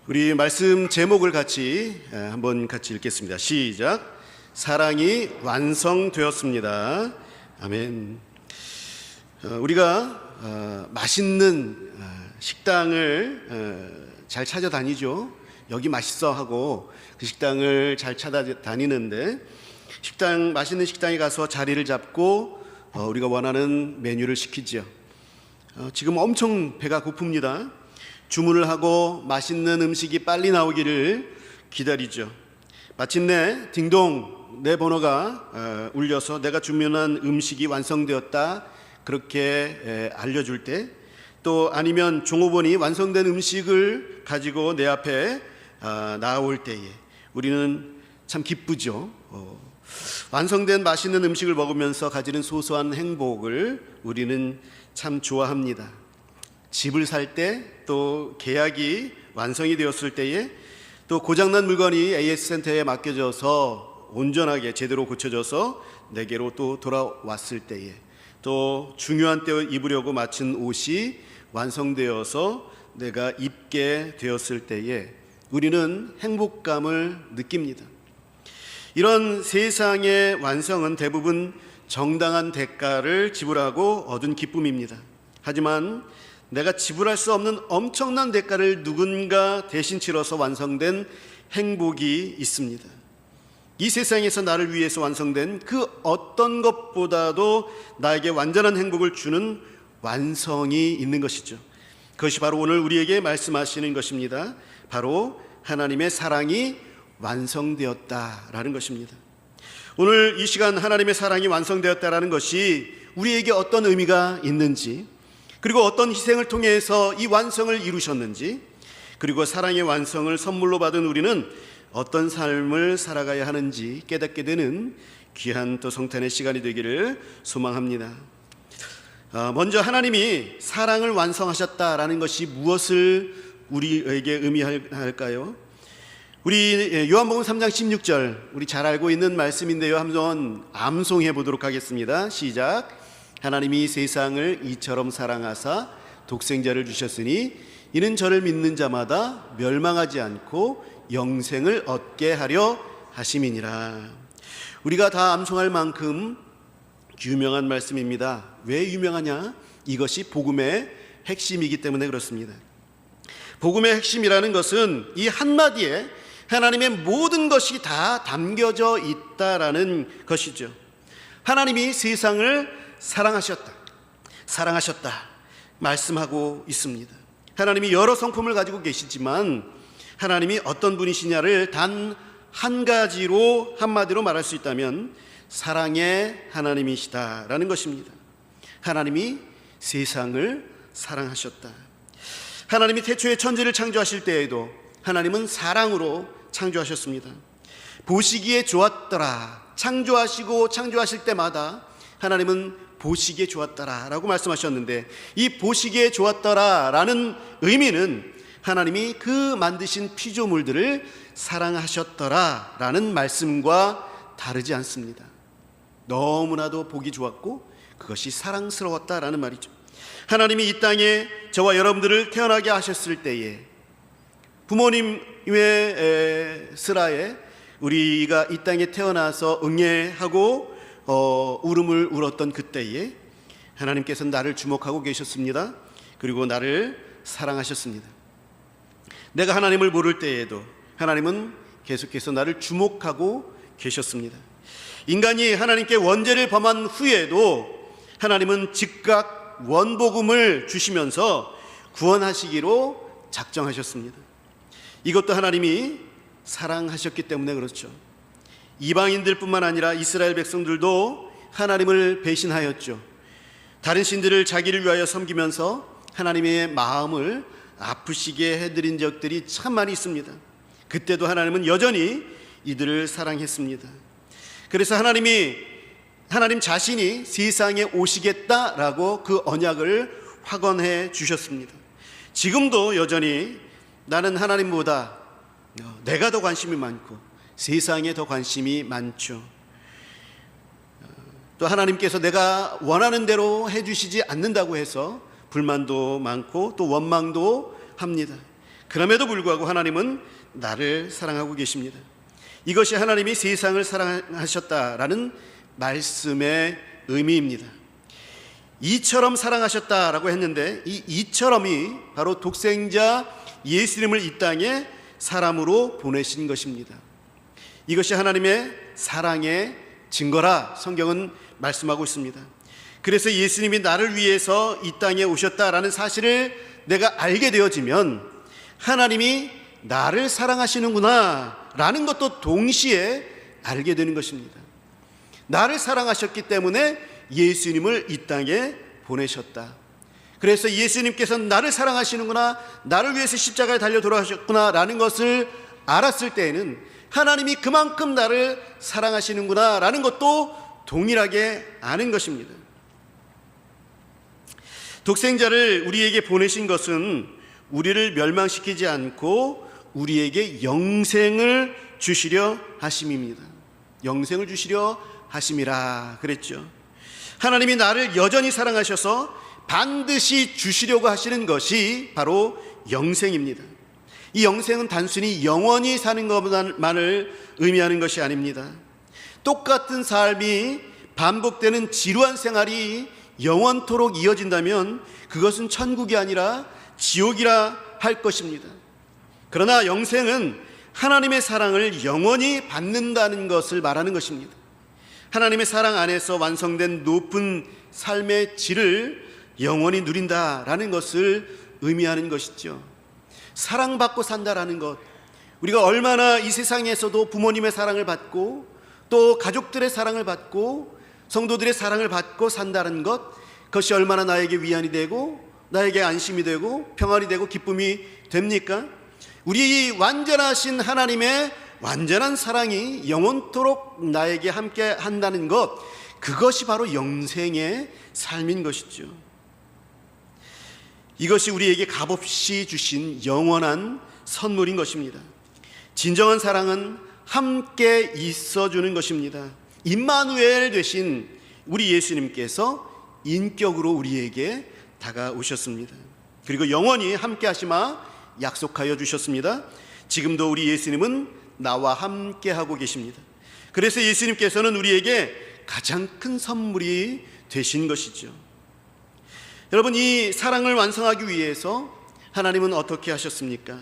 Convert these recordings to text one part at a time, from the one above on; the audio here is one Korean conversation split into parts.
우리 말씀 제목을 한번 같이 읽겠습니다. 시작. 사랑이 완성되었습니다. 아멘. 우리가 맛있는 식당을 잘 찾아다니죠. 여기 맛있어 하고 그 식당을 잘 찾아다니는데 맛있는 식당에 가서 자리를 잡고 우리가 원하는 메뉴를 시키죠. 지금 엄청 배가 고픕니다. 주문을 하고 맛있는 음식이 빨리 나오기를 기다리죠. 마침내 딩동 내 번호가 울려서 내가 주문한 음식이 완성되었다 그렇게 알려줄 때, 또 아니면 종업원이 완성된 음식을 가지고 내 앞에 나올 때에 우리는 참 기쁘죠. 완성된 맛있는 음식을 먹으면서 가지는 소소한 행복을 우리는 참 좋아합니다. 집을 살 때, 또 계약이 완성이 되었을 때에, 또 고장난 물건이 AS센터에 맡겨져서 온전하게 제대로 고쳐져서 내게로 또 돌아왔을 때에, 또 중요한 때 입으려고 마친 옷이 완성되어서 내가 입게 되었을 때에 우리는 행복감을 느낍니다. 이런 세상의 완성은 대부분 정당한 대가를 지불하고 얻은 기쁨입니다. 하지만 내가 지불할 수 없는 엄청난 대가를 누군가 대신 치러서 완성된 행복이 있습니다. 이 세상에서 나를 위해서 완성된 그 어떤 것보다도 나에게 완전한 행복을 주는 완성이 있는 것이죠. 그것이 바로 오늘 우리에게 말씀하시는 것입니다. 바로 하나님의 사랑이 완성되었다라는 것입니다. 오늘 이 시간 하나님의 사랑이 완성되었다라는 것이 우리에게 어떤 의미가 있는지, 그리고 어떤 희생을 통해서 이 완성을 이루셨는지, 그리고 사랑의 완성을 선물로 받은 우리는 어떤 삶을 살아가야 하는지 깨닫게 되는 귀한 또 성탄의 시간이 되기를 소망합니다. 먼저 하나님이 사랑을 완성하셨다라는 것이 무엇을 우리에게 의미할까요? 우리 요한복음 3장 16절, 우리 잘 알고 있는 말씀인데요, 한번 암송해 보도록 하겠습니다. 시작. 하나님이 세상을 이처럼 사랑하사 독생자를 주셨으니 이는 저를 믿는 자마다 멸망하지 않고 영생을 얻게 하려 하심이니라. 우리가 다 암송할 만큼 유명한 말씀입니다. 왜 유명하냐? 이것이 복음의 핵심이기 때문에 그렇습니다. 복음의 핵심이라는 것은 이 한마디에 하나님의 모든 것이 다 담겨져 있다라는 것이죠. 하나님이 세상을 사랑하셨다 말씀하고 있습니다. 하나님이 여러 성품을 가지고 계시지만 하나님이 어떤 분이시냐를 단 한 가지로 한마디로 말할 수 있다면 사랑의 하나님이시다라는 것입니다. 하나님이 세상을 사랑하셨다. 하나님이 태초에 천지를 창조하실 때에도 하나님은 사랑으로 창조하셨습니다. 보시기에 좋았더라. 창조하실 때마다 하나님은 보시기에 좋았더라 라고 말씀하셨는데, 이 보시기에 좋았더라 라는 의미는 하나님이 그 만드신 피조물들을 사랑하셨더라 라는 말씀과 다르지 않습니다. 너무나도 보기 좋았고 그것이 사랑스러웠다라는 말이죠. 하나님이 이 땅에 저와 여러분들을 태어나게 하셨을 때에, 부모님의 슬하에 우리가 이 땅에 태어나서 응애하고 울음을 울었던 그때에 하나님께서 나를 주목하고 계셨습니다. 그리고 나를 사랑하셨습니다. 내가 하나님을 모를 때에도 하나님은 계속해서 나를 주목하고 계셨습니다. 인간이 하나님께 원죄를 범한 후에도 하나님은 즉각 원복음을 주시면서 구원하시기로 작정하셨습니다. 이것도 하나님이 사랑하셨기 때문에 그렇죠. 이방인들뿐만 아니라 이스라엘 백성들도 하나님을 배신하였죠. 다른 신들을 자기를 위하여 섬기면서 하나님의 마음을 아프시게 해드린 적들이 참 많이 있습니다. 그때도 하나님은 여전히 이들을 사랑했습니다. 그래서 하나님 자신이 세상에 오시겠다라고 그 언약을 확언해 주셨습니다. 지금도 여전히 나는 하나님보다 내가 더 관심이 많고 세상에 더 관심이 많죠. 또 하나님께서 내가 원하는 대로 해주시지 않는다고 해서 불만도 많고 또 원망도 합니다. 그럼에도 불구하고 하나님은 나를 사랑하고 계십니다. 이것이 하나님이 세상을 사랑하셨다라는 말씀의 의미입니다. 이처럼 사랑하셨다라고 했는데 이 이처럼이 바로 독생자 예수님을 이 땅에 사람으로 보내신 것입니다. 이것이 하나님의 사랑의 증거라 성경은 말씀하고 있습니다. 그래서 예수님이 나를 위해서 이 땅에 오셨다라는 사실을 내가 알게 되어지면 하나님이 나를 사랑하시는구나 라는 것도 동시에 알게 되는 것입니다. 나를 사랑하셨기 때문에 예수님을 이 땅에 보내셨다. 그래서 예수님께서 나를 사랑하시는구나, 나를 위해서 십자가에 달려 돌아가셨구나 라는 것을 알았을 때에는 하나님이 그만큼 나를 사랑하시는구나 라는 것도 동일하게 아는 것입니다. 독생자를 우리에게 보내신 것은 우리를 멸망시키지 않고 우리에게 영생을 주시려 하심입니다. 영생을 주시려 하심이라 그랬죠. 하나님이 나를 여전히 사랑하셔서 반드시 주시려고 하시는 것이 바로 영생입니다. 이 영생은 단순히 영원히 사는 것만을 의미하는 것이 아닙니다. 똑같은 삶이 반복되는 지루한 생활이 영원토록 이어진다면 그것은 천국이 아니라 지옥이라 할 것입니다. 그러나 영생은 하나님의 사랑을 영원히 받는다는 것을 말하는 것입니다. 하나님의 사랑 안에서 완성된 높은 삶의 질을 영원히 누린다라는 것을 의미하는 것이죠. 사랑받고 산다라는 것, 우리가 얼마나 이 세상에서도 부모님의 사랑을 받고 또 가족들의 사랑을 받고 성도들의 사랑을 받고 산다는 것, 그것이 얼마나 나에게 위안이 되고 나에게 안심이 되고 평안이 되고 기쁨이 됩니까? 우리 완전하신 하나님의 완전한 사랑이 영원토록 나에게 함께 한다는 것, 그것이 바로 영생의 삶인 것이죠. 이것이 우리에게 값없이 주신 영원한 선물인 것입니다. 진정한 사랑은 함께 있어주는 것입니다. 임마누엘 되신 우리 예수님께서 인격으로 우리에게 다가오셨습니다. 그리고 영원히 함께 하시마 약속하여 주셨습니다. 지금도 우리 예수님은 나와 함께 하고 계십니다. 그래서 예수님께서는 우리에게 가장 큰 선물이 되신 것이죠. 여러분, 이 사랑을 완성하기 위해서 하나님은 어떻게 하셨습니까?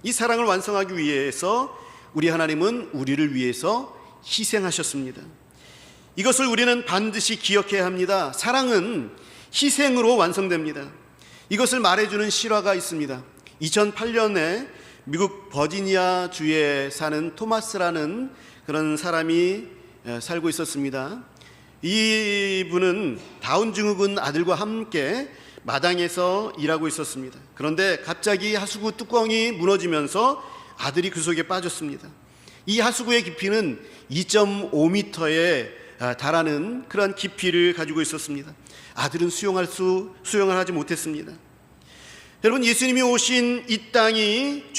이 사랑을 완성하기 위해서 우리 하나님은 우리를 위해서 희생하셨습니다. 이것을 우리는 반드시 기억해야 합니다. 사랑은 희생으로 완성됩니다. 이것을 말해주는 실화가 있습니다. 2008년에 미국 버지니아 주에 사는 토마스라는 그런 사람이 살고 있었습니다. 이분은 다운 증후군 아들과 함께 마당에서 일하고 있었습니다. 그런데 갑자기 하수구 뚜껑이 무너지면서 아들이 그 속에 빠졌습니다. 이 하수구의 깊이는 2.5m에 달하는 그러한 깊이를 가지고 있었습니다. 아들은 수영을 하지 못했습니다. 여러분, 예수님이 오신 이 땅이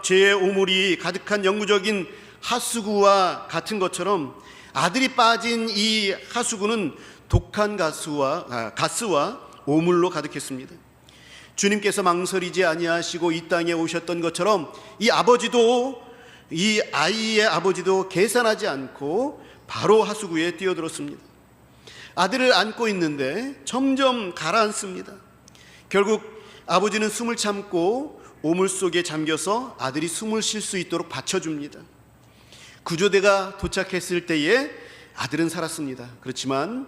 죄의 오물이 가득한 영구적인 하수구와 같은 것처럼 아들이 빠진 이 하수구는 독한 가스와 오물로 가득했습니다. 주님께서 망설이지 아니하시고 이 땅에 오셨던 것처럼 이 아이의 아버지도 계산하지 않고 바로 하수구에 뛰어들었습니다. 아들을 안고 있는데 점점 가라앉습니다. 결국 아버지는 숨을 참고 오물 속에 잠겨서 아들이 숨을 쉴 수 있도록 받쳐줍니다. 구조대가 도착했을 때에 아들은 살았습니다. 그렇지만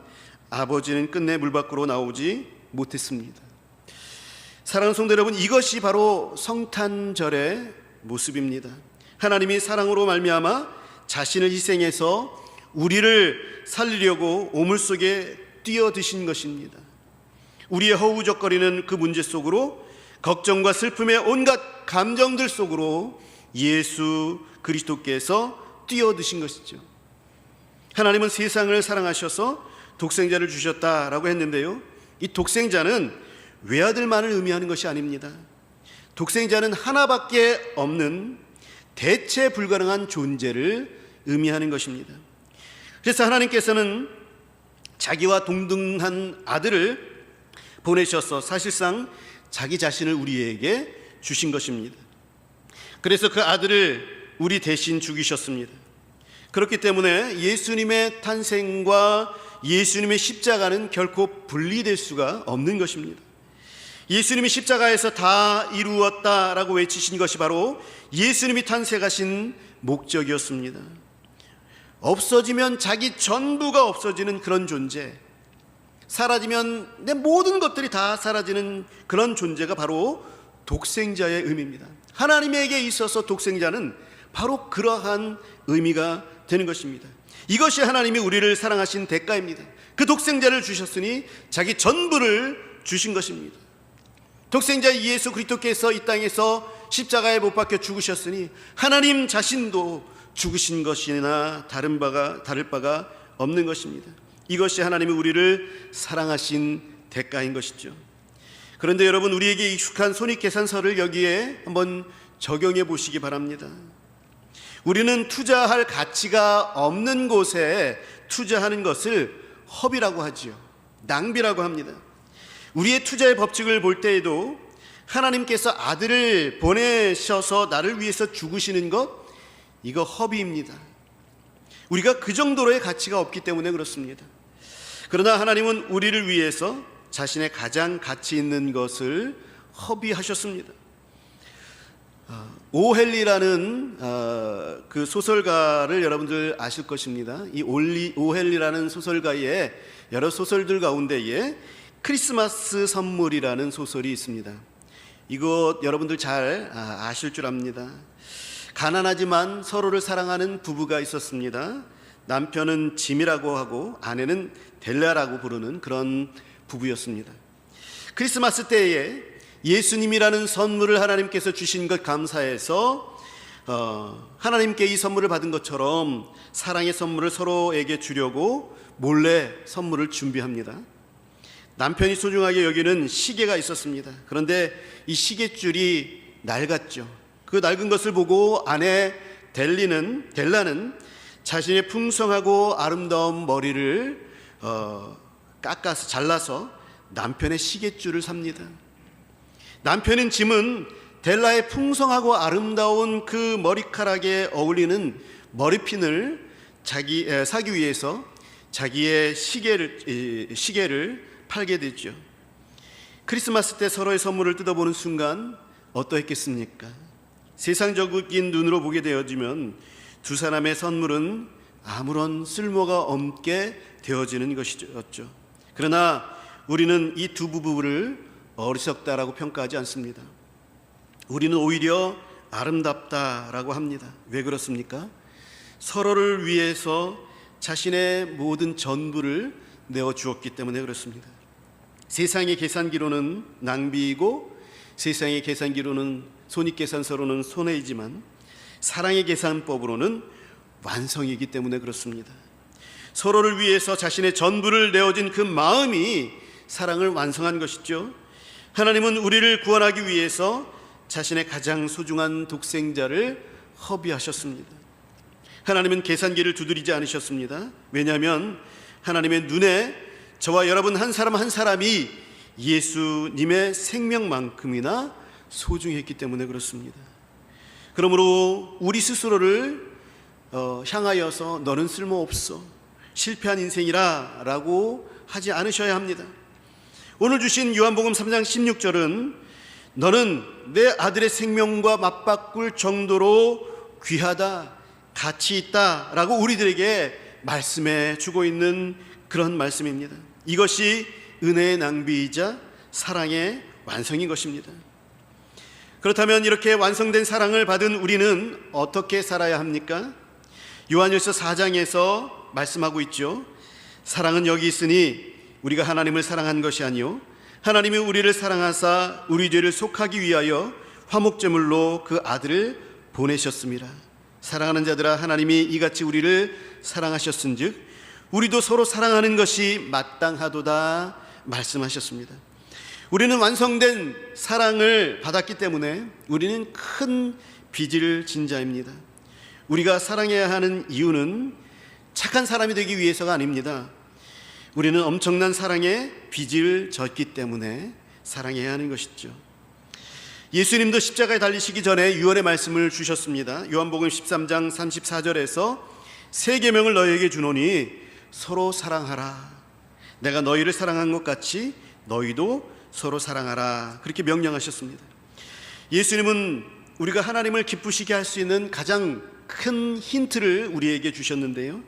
아버지는 끝내 물 밖으로 나오지 못했습니다. 사랑하는 성도 여러분, 이것이 바로 성탄절의 모습입니다. 하나님이 사랑으로 말미암아 자신을 희생해서 우리를 살리려고 오물 속에 뛰어드신 것입니다. 우리의 허우적거리는 그 문제 속으로, 걱정과 슬픔의 온갖 감정들 속으로 예수 그리스도께서 뛰어드신 것이죠. 하나님은 세상을 사랑하셔서 독생자를 주셨다라고 했는데요, 이 독생자는 외아들만을 의미하는 것이 아닙니다. 독생자는 하나밖에 없는 대체 불가능한 존재를 의미하는 것입니다. 그래서 하나님께서는 자기와 동등한 아들을 보내셔서 사실상 자기 자신을 우리에게 주신 것입니다. 그래서 그 아들을 우리 대신 죽이셨습니다. 그렇기 때문에 예수님의 탄생과 예수님의 십자가는 결코 분리될 수가 없는 것입니다. 예수님이 십자가에서 다 이루었다라고 외치신 것이 바로 예수님이 탄생하신 목적이었습니다. 없어지면 자기 전부가 없어지는 그런 존재, 사라지면 내 모든 것들이 다 사라지는 그런 존재가 바로 독생자의 의미입니다. 하나님에게 있어서 독생자는 바로 그러한 의미가 되는 것입니다. 이것이 하나님이 우리를 사랑하신 대가입니다. 그 독생자를 주셨으니 자기 전부를 주신 것입니다. 독생자 예수 그리스도께서 이 땅에서 십자가에 못 박혀 죽으셨으니 하나님 자신도 죽으신 것이나 다를 바가 없는 것입니다. 이것이 하나님이 우리를 사랑하신 대가인 것이죠. 그런데 여러분, 우리에게 익숙한 손익계산서를 여기에 한번 적용해 보시기 바랍니다. 우리는 투자할 가치가 없는 곳에 투자하는 것을 허비라고 하지요. 낭비라고 합니다. 우리의 투자의 법칙을 볼 때에도 하나님께서 아들을 보내셔서 나를 위해서 죽으시는 것, 이거 허비입니다. 우리가 그 정도로의 가치가 없기 때문에 그렇습니다. 그러나 하나님은 우리를 위해서 자신의 가장 가치 있는 것을 허비하셨습니다. 오헬리라는 그 소설가를 여러분들 아실 것입니다. 이 오헬리라는 소설가의 여러 소설들 가운데에 크리스마스 선물이라는 소설이 있습니다. 이거 여러분들 잘 아실 줄 압니다. 가난하지만 서로를 사랑하는 부부가 있었습니다. 남편은 짐이라고 하고 아내는 델라라고 부르는 그런 부부였습니다. 크리스마스 때에 예수님이라는 선물을 하나님께서 주신 것 감사해서 하나님께 이 선물을 받은 것처럼 사랑의 선물을 서로에게 주려고 몰래 선물을 준비합니다. 남편이 소중하게 여기는 시계가 있었습니다. 그런데 이 시계줄이 낡았죠. 그 낡은 것을 보고 아내 델라는 자신의 풍성하고 아름다운 머리를 잘라서 남편의 시계줄을 삽니다. 남편인 짐은 델라의 풍성하고 아름다운 그 머리카락에 어울리는 머리핀을 사기 위해서 자기의 시계를 팔게 됐죠. 크리스마스 때 서로의 선물을 뜯어보는 순간 어떠했겠습니까? 세상적인 눈으로 보게 되어지면 두 사람의 선물은 아무런 쓸모가 없게 되어지는 것이었죠. 그러나 우리는 이 두 부부를 어리석다라고 평가하지 않습니다. 우리는 오히려 아름답다라고 합니다. 왜 그렇습니까? 서로를 위해서 자신의 모든 전부를 내어주었기 때문에 그렇습니다. 세상의 계산기로는 낭비이고 세상의 계산기로는 손익계산서로는 손해이지만 사랑의 계산법으로는 완성이기 때문에 그렇습니다. 서로를 위해서 자신의 전부를 내어진 그 마음이 사랑을 완성한 것이죠. 하나님은 우리를 구원하기 위해서 자신의 가장 소중한 독생자를 허비하셨습니다. 하나님은 계산기를 두드리지 않으셨습니다. 왜냐하면 하나님의 눈에 저와 여러분 한 사람 한 사람이 예수님의 생명만큼이나 소중했기 때문에 그렇습니다. 그러므로 우리 스스로를 향하여서 너는 쓸모없어, 실패한 인생이라 라고 하지 않으셔야 합니다. 오늘 주신 요한복음 3장 16절은 너는 내 아들의 생명과 맞바꿀 정도로 귀하다, 가치 있다 라고 우리들에게 말씀해 주고 있는 그런 말씀입니다. 이것이 은혜의 낭비이자 사랑의 완성인 것입니다. 그렇다면 이렇게 완성된 사랑을 받은 우리는 어떻게 살아야 합니까? 요한일서 4장에서 말씀하고 있죠. 사랑은 여기 있으니 우리가 하나님을 사랑한 것이 아니요 하나님이 우리를 사랑하사 우리 죄를 속하기 위하여 화목제물로 그 아들을 보내셨습니다. 사랑하는 자들아, 하나님이 이같이 우리를 사랑하셨은즉 우리도 서로 사랑하는 것이 마땅하도다 말씀하셨습니다. 우리는 완성된 사랑을 받았기 때문에 우리는 큰 빚을 진 자입니다. 우리가 사랑해야 하는 이유는 착한 사람이 되기 위해서가 아닙니다. 우리는 엄청난 사랑에 빚을 졌기 때문에 사랑해야 하는 것이죠. 예수님도 십자가에 달리시기 전에 유언의 말씀을 주셨습니다. 요한복음 13장 34절에서 새 계명을 너희에게 주노니 서로 사랑하라. 내가 너희를 사랑한 것 같이 너희도 서로 사랑하라. 그렇게 명령하셨습니다. 예수님은 우리가 하나님을 기쁘시게 할 수 있는 가장 큰 힌트를 우리에게 주셨는데요,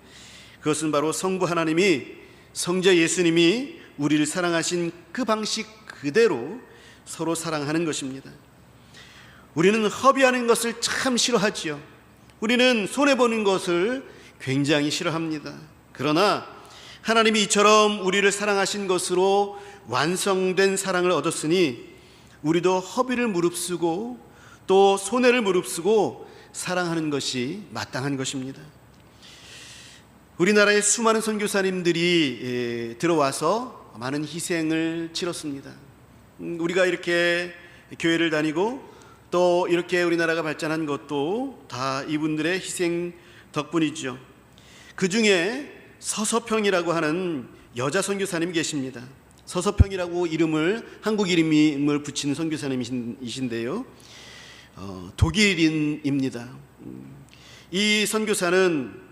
그것은 바로 성부 하나님이, 성자 예수님이 우리를 사랑하신 그 방식 그대로 서로 사랑하는 것입니다. 우리는 허비하는 것을 참 싫어하지요. 우리는 손해보는 것을 굉장히 싫어합니다. 그러나 하나님이 이처럼 우리를 사랑하신 것으로 완성된 사랑을 얻었으니 우리도 허비를 무릅쓰고 또 손해를 무릅쓰고 사랑하는 것이 마땅한 것입니다. 우리나라의 수많은 선교사님들이 들어와서 많은 희생을 치렀습니다. 우리가 이렇게 교회를 다니고 또 이렇게 우리나라가 발전한 것도 다 이분들의 희생 덕분이죠. 그 중에 서서평이라고 하는 여자 선교사님이 계십니다. 서서평이라고 한국 이름을 붙이는 선교사님이신데요, 독일인입니다. 이 선교사는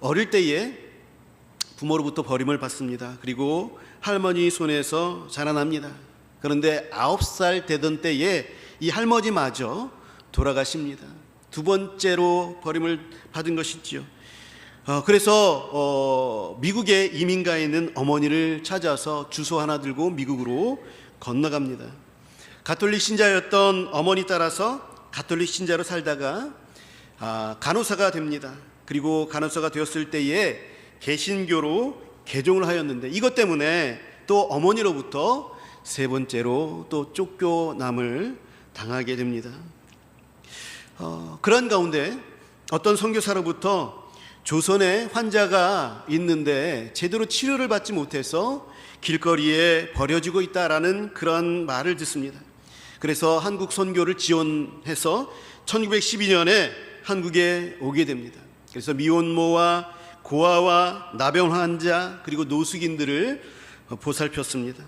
어릴 때에 부모로부터 버림을 받습니다. 그리고 할머니 손에서 자라납니다. 그런데 9살 되던 때에 이 할머니마저 돌아가십니다. 두 번째로 버림을 받은 것이지요. 그래서 미국에 이민가 있는 어머니를 찾아서 주소 하나 들고 미국으로 건너갑니다. 가톨릭 신자였던 어머니 따라서 가톨릭 신자로 살다가 간호사가 됩니다. 그리고 간호사가 되었을 때에 개신교로 개종을 하였는데 이것 때문에 또 어머니로부터 세 번째로 또 쫓겨남을 당하게 됩니다. 그런 가운데 어떤 선교사로부터 조선에 환자가 있는데 제대로 치료를 받지 못해서 길거리에 버려지고 있다라는 그런 말을 듣습니다. 그래서 한국 선교를 지원해서 1912년에 한국에 오게 됩니다. 그래서 미혼모와 고아와 나병 환자 그리고 노숙인들을 보살폈습니다.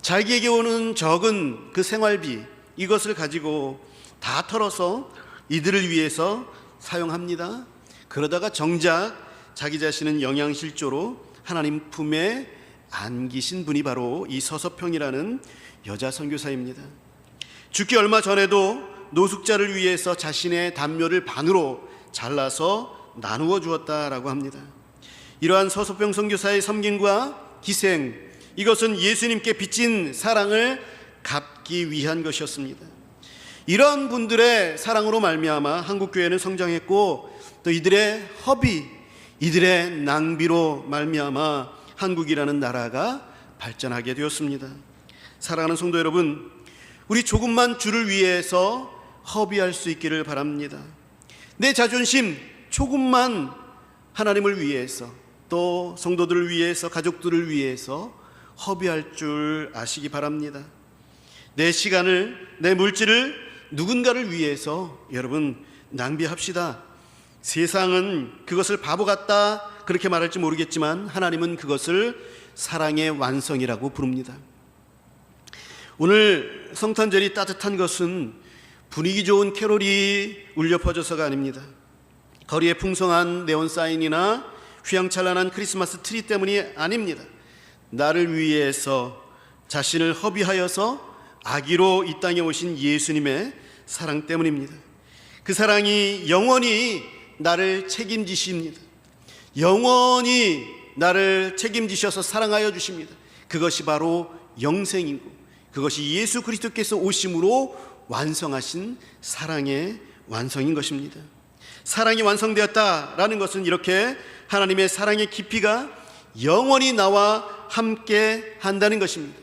자기에게 오는 적은 그 생활비, 이것을 가지고 다 털어서 이들을 위해서 사용합니다. 그러다가 정작 자기 자신은 영양실조로 하나님 품에 안기신 분이 바로 이 서서평이라는 여자 선교사입니다. 죽기 얼마 전에도 노숙자를 위해서 자신의 담요를 반으로 잘라서 나누어 주었다라고 합니다. 이러한 서서평 선교사의 섬김과 희생, 이것은 예수님께 빚진 사랑을 갚기 위한 것이었습니다. 이런 분들의 사랑으로 말미암아 한국교회는 성장했고 또 이들의 허비, 이들의 낭비로 말미암아 한국이라는 나라가 발전하게 되었습니다. 사랑하는 성도 여러분, 우리 조금만 주를 위해서 허비할 수 있기를 바랍니다. 내 자존심 조금만 하나님을 위해서 또 성도들을 위해서 가족들을 위해서 허비할 줄 아시기 바랍니다. 내 시간을, 내 물질을 누군가를 위해서 여러분 낭비합시다. 세상은 그것을 바보 같다 그렇게 말할지 모르겠지만 하나님은 그것을 사랑의 완성이라고 부릅니다. 오늘 성탄절이 따뜻한 것은 분위기 좋은 캐롤이 울려 퍼져서가 아닙니다. 거리에 풍성한 네온 사인이나 휘황찬란한 크리스마스 트리 때문이 아닙니다. 나를 위해서 자신을 허비하여서 아기로 이 땅에 오신 예수님의 사랑 때문입니다. 그 사랑이 영원히 나를 책임지십니다. 영원히 나를 책임지셔서 사랑하여 주십니다. 그것이 바로 영생이고 그것이 예수 그리스도께서 오심으로 완성하신 사랑의 완성인 것입니다. 사랑이 완성되었다라는 것은 이렇게 하나님의 사랑의 깊이가 영원히 나와 함께 한다는 것입니다.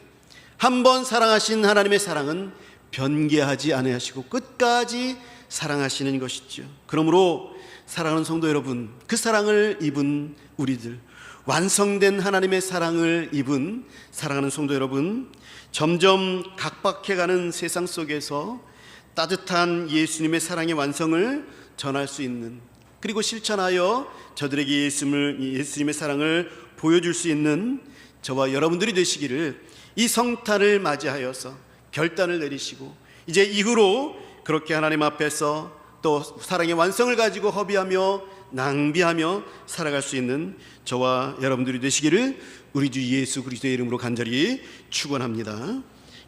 한번 사랑하신 하나님의 사랑은 변개하지 아니하시고 끝까지 사랑하시는 것이죠. 그러므로 사랑하는 성도 여러분, 그 사랑을 입은 우리들, 완성된 하나님의 사랑을 입은 사랑하는 성도 여러분, 점점 각박해가는 세상 속에서 따뜻한 예수님의 사랑의 완성을 전할 수 있는, 그리고 실천하여 저들에게 예수님의 사랑을 보여줄 수 있는 저와 여러분들이 되시기를 이 성탄을 맞이하여서 결단을 내리시고 이제 이후로 그렇게 하나님 앞에서 또 사랑의 완성을 가지고 허비하며 낭비하며 살아갈 수 있는 저와 여러분들이 되시기를 우리 주 예수 그리스도의 이름으로 간절히 축원합니다.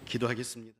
기도하겠습니다.